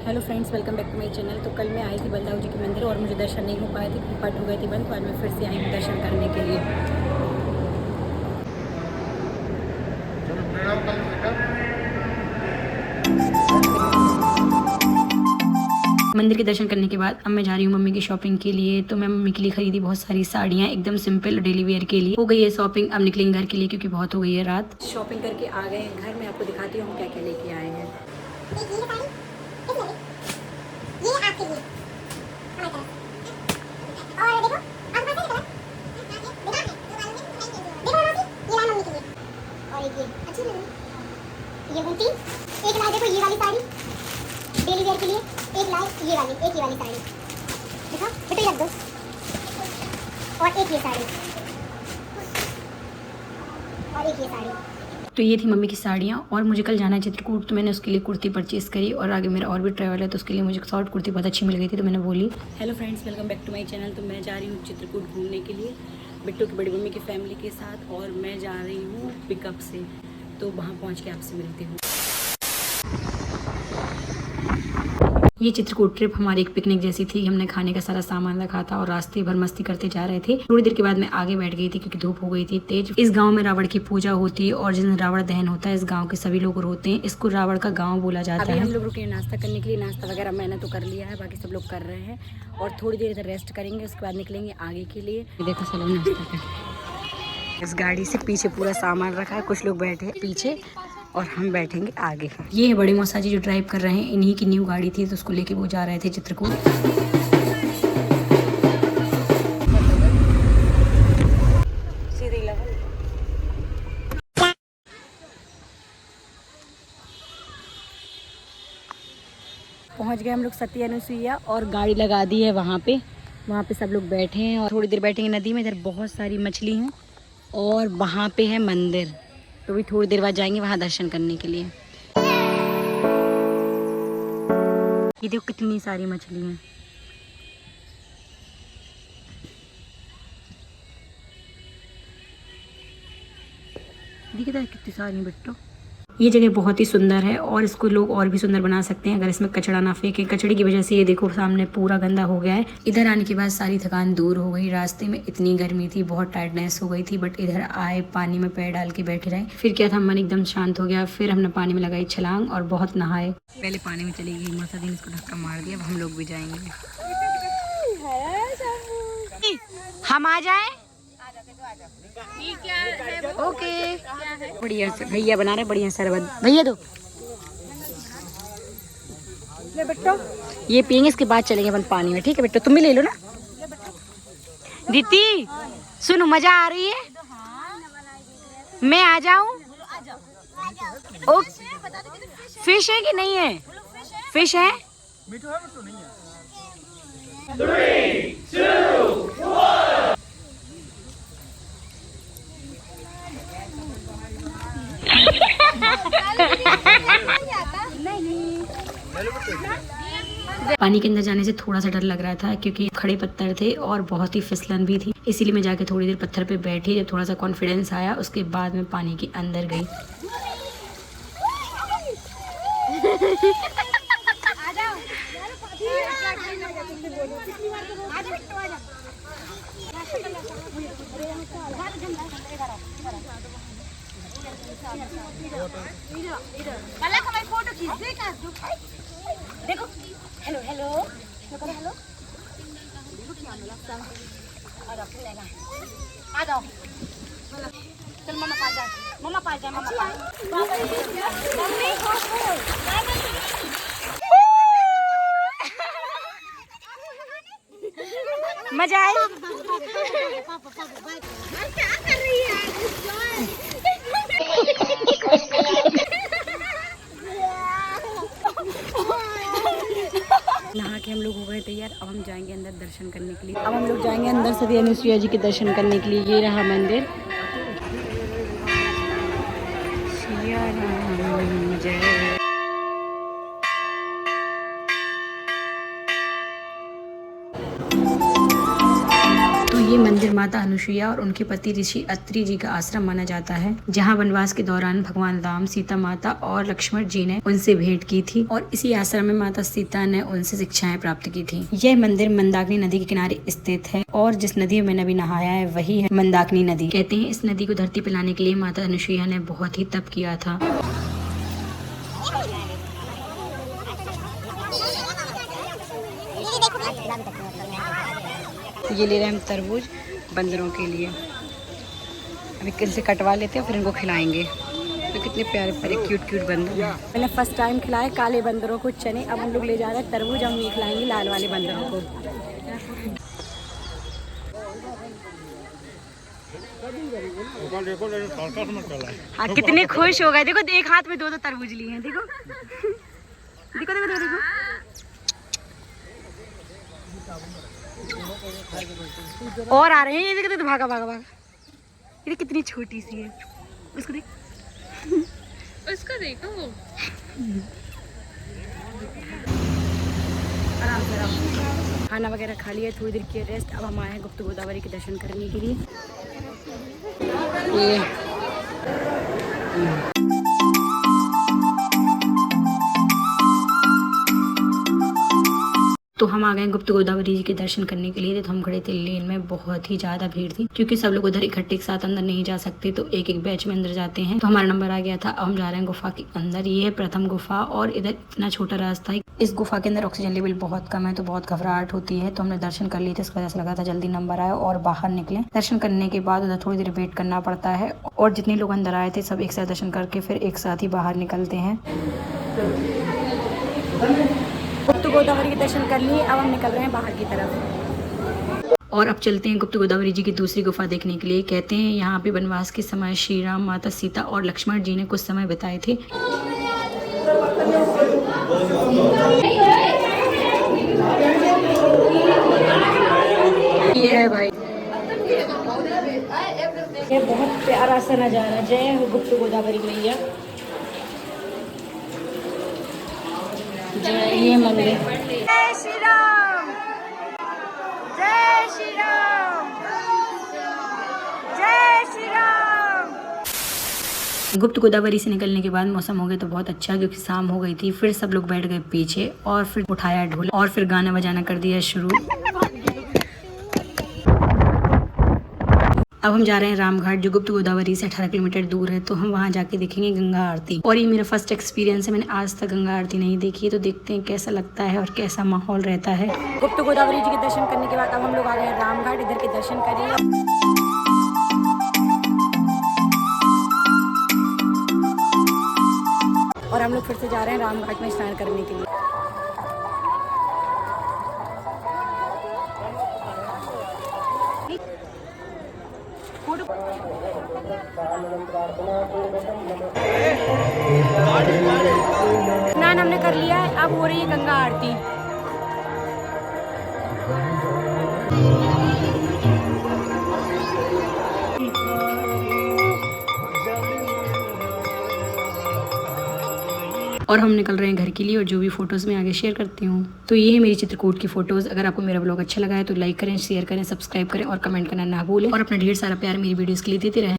Hello friends, welcome back to my channel. तो कल मैं आई थी बलदाऊ जी के मंदिर और मुझे दर्शन नहीं हो पाए थे, पट हो गए थे बंद। तो आज मैं फिर से आई हूँ दर्शन करने के लिए। मंदिर के दर्शन करने के बाद अब मैं जा रही हूँ मम्मी की शॉपिंग के लिए। तो मैं मम्मी के लिए खरीदी बहुत सारी साड़ियाँ, एकदम सिंपल डेली वेयर के लिए। हो गई है शॉपिंग, अब निकलेंगे घर के लिए क्योंकि बहुत हो गई है रात। शॉपिंग करके आ गए हैं घर में, आपको दिखाती हूँ हम क्या क्या लेके आए हैं। ये बूटी एक लाए, देखो ये वाली साड़ी डेली वेयर के लिए, एक लाए ये वाली, एक ये वाली साड़ी देखो बेटे रख दो, और एक ये साड़ी, और एक ये साड़ी। तो ये थी मम्मी की साड़ियाँ। और मुझे कल जाना है चित्रकूट, तो मैंने उसके लिए कुर्ती परचेज़ करी। और आगे मेरा और भी ट्रैवल है, तो उसके लिए मुझे शॉर्ट कुर्ती बहुत अच्छी मिल गई थी, तो मैंने बोली। Hello friends, welcome back to my channel. तो मैं जा रही हूँ चित्रकूट घूमने के लिए बिट्टू की बड़ी मम्मी की फैमिली के साथ, और मैं जा रही हूँ पिकअप से। तो वहाँ पहुँच के आपसे मिलती हूँ। ये चित्रकूट ट्रिप हमारी एक पिकनिक जैसी थी। हमने खाने का सारा सामान रखा था और रास्ते भर मस्ती करते जा रहे थे। थोड़ी देर के बाद मैं आगे बैठ गई थी क्योंकि धूप हो गई थी तेज। इस गांव में रावण की पूजा होती है और जिस दिन रावण दहन होता है इस गांव के सभी लोग रोते हैं। इसको रावण का गांव बोला जाता है। हम लोग रुके नाश्ता करने के लिए। नाश्ता वगैरह मैंने तो कर लिया है, बाकी सब लोग कर रहे हैं और थोड़ी देर इधर रेस्ट करेंगे, उसके बाद निकलेंगे आगे के लिए। देखो सब लोग नाश्ता कर, इस गाड़ी से पीछे पूरा सामान रखा है, कुछ लोग बैठे हैं पीछे और हम बैठेंगे आगे। ये है बड़ी मौसा जी जो ड्राइव कर रहे हैं, इन्हीं की न्यू गाड़ी थी तो उसको लेके वो जा रहे थे चित्रकूट। पहुंच गए हम लोग सत्य अनुसुईया और गाड़ी लगा दी है वहाँ पे सब लोग बैठे हैं और थोड़ी देर बैठेंगे नदी में। इधर बहुत सारी मछली हैं और वहाँ पे है मंदिर, तो भी थोड़ी देर बाद जाएंगे वहाँ दर्शन करने के लिए। ये देखो कितनी सारी मछली हैं। देखिए कितनी सारी बिट्टो। ये जगह बहुत ही सुंदर है और इसको लोग और भी सुंदर बना सकते हैं अगर इसमें कचड़ा ना फेंके। कचड़े की वजह से ये देखो सामने पूरा गंदा हो गया है। इधर आने के बाद सारी थकान दूर हो गई। रास्ते में इतनी गर्मी थी, बहुत टायर्डनेस हो गई थी, बट इधर आए पानी में पैर डाल के बैठे रहे, फिर क्या था, मन एकदम शांत हो गया। फिर हमने पानी में लगाई छलांग और बहुत नहाए। पहले पानी में चली गई माता दी ने इसको धक्का मार दिया। अब हम लोग भी जाएंगे। हम आ जाए ओके। बढ़िया से भैया बना रहे, बढ़िया शरबत। भैया दो ले बेटो, ये पियेंगे, इसके बाद चलेंगे अपन पानी में। ठीक है बेटो, तुम भी ले लो ना। दीदी सुनो, मजा आ रही है, मैं आ जाऊं? ओ फिश है कि नहीं है? फिश है। 3, 2, 1 पानी के अंदर जाने से थोड़ा सा डर लग रहा था क्योंकि खड़े पत्थर थे और बहुत ही फिसलन भी थी, इसीलिए मैं जाके थोड़ी देर पत्थर पे बैठी। जब थोड़ा सा कॉन्फिडेंस आया उसके बाद मैं पानी के अंदर गई। देखो हेलो हेलो हेलो, आ जाओ, चल मम्मा पास जा, मम्मा पास जा, मम्मा मजा आई। क्या कर रही है? नहा के हम लोग हो गए तैयार। अब हम जाएंगे अंदर दर्शन करने के लिए। अब हम लोग जाएंगे अंदर सती अनुसुईया जी के दर्शन करने के लिए। ये रहा मंदिर। सिया राम जय। तो ये मंदिर माता अनुसुईया और उनके पति ऋषि अत्रि जी का आश्रम माना जाता है, जहाँ वनवास के दौरान भगवान राम, सीता माता और लक्ष्मण जी ने उनसे भेंट की थी और इसी आश्रम में माता सीता ने उनसे शिक्षाएं प्राप्त की थी। यह मंदिर मंदाकिनी नदी के किनारे स्थित है और जिस नदी में मैंने अभी नहाया है वही है मंदाकिनी नदी। कहते हैं इस नदी को धरती पे लाने के लिए माता अनुसुईया ने बहुत ही तप किया था। ये ले रहे हैं हम तरबूज बंदरों के लिए। अभी किसी से कटवा लेते हैं फिर इनको खिलाएंगे। तो कितने प्यारे प्यारे क्यूट बंदर। मैंने फर्स्ट टाइम खिलाए काले बंदरों को चने। अब हम लोग ले जा रहे हैं तरबूज, हम ये खिलाएंगे लाल वाले बंदरों को। हाँ कितने खुश हो गए। देखो एक हाथ में 2 तरबूज लिए हैं। देखो देखो देखो देखो, देखो। और आ रहे हैं। ये देखो तो भागा भागा भागा। ये कितनी छोटी सी है। उसको देख उसको देखो। खाना वगैरह खा लिया, थोड़ी देर की रेस्ट। अब हम आए हैं गुप्त गोदावरी के दर्शन करने के लिए। तो हम आ गए गुप्त गोदावरी जी के दर्शन करने के लिए। तो हम खड़े थे लेन में, बहुत ही ज्यादा भीड़ थी क्योंकि सब लोग उधर इकट्ठे के साथ अंदर नहीं जा सकते, तो एक एक बैच में अंदर जाते हैं। तो हमारा नंबर आ गया था। अब हम जा रहे हैं गुफा के अंदर। ये है प्रथम गुफा और इधर इतना छोटा रास्ता है। इस गुफा के अंदर ऑक्सीजन लेवल बहुत कम है, तो बहुत घबराहट होती है। तो हमने दर्शन कर लिए थे, इसकी वजह से लगा था जल्दी नंबर आए और बाहर निकले। दर्शन करने के बाद उधर थोड़ी देर वेट करना पड़ता है और जितने लोग अंदर आए थे सब एक साथ दर्शन करके फिर एक साथ ही बाहर निकलते हैं। गुप्त गोदावरी के दर्शन कर लिए। अब हम निकल रहे हैं बाहर की तरफ और अब चलते हैं गुप्त गोदावरी जी की दूसरी गुफा देखने के लिए। कहते हैं यहाँ पे वनवास के समय श्री राम, माता सीता और लक्ष्मण जी ने कुछ समय बिताए थे। ये है भाई, ये बहुत प्यारा सा नजारा। जय हो गुप्त गोदावरी मैया। ये मंदिर। जय श्री राम, जय श्री राम, जय श्री राम। गुप्त गोदावरी से निकलने के बाद मौसम हो गया तो बहुत अच्छा, क्योंकि शाम हो गई थी। फिर सब लोग बैठ गए पीछे और फिर उठाया ढोल और फिर गाना बजाना कर दिया शुरू। अब हम जा रहे हैं रामघाट, जो गुप्त गोदावरी से 18 किलोमीटर दूर है। तो हम वहाँ जाके देखेंगे गंगा आरती। और ये मेरा फर्स्ट एक्सपीरियंस है, मैंने आज तक गंगा आरती नहीं देखी, तो देखते हैं कैसा लगता है और कैसा माहौल रहता है। गुप्त गोदावरी जी के दर्शन करने के बाद अब हम लोग आ गए हैं रामघाट। इधर के दर्शन करेंगे और हम लोग फिर से जा रहे हैं रामघाट में स्नान करने के लिए। स्नान हमने कर लिया है, अब हो रही है गंगा आरती। और हम निकल रहे हैं घर के लिए और जो भी फोटोज़ मैं आगे शेयर करती हूँ। तो ये है मेरी चित्रकूट की फोटोज़। अगर आपको मेरा ब्लॉग अच्छा लगा है तो लाइक करें, शेयर करें, सब्सक्राइब करें और कमेंट करना ना भूलें और अपना ढेर सारा प्यार मेरी वीडियोज़ के लिए देते रहें।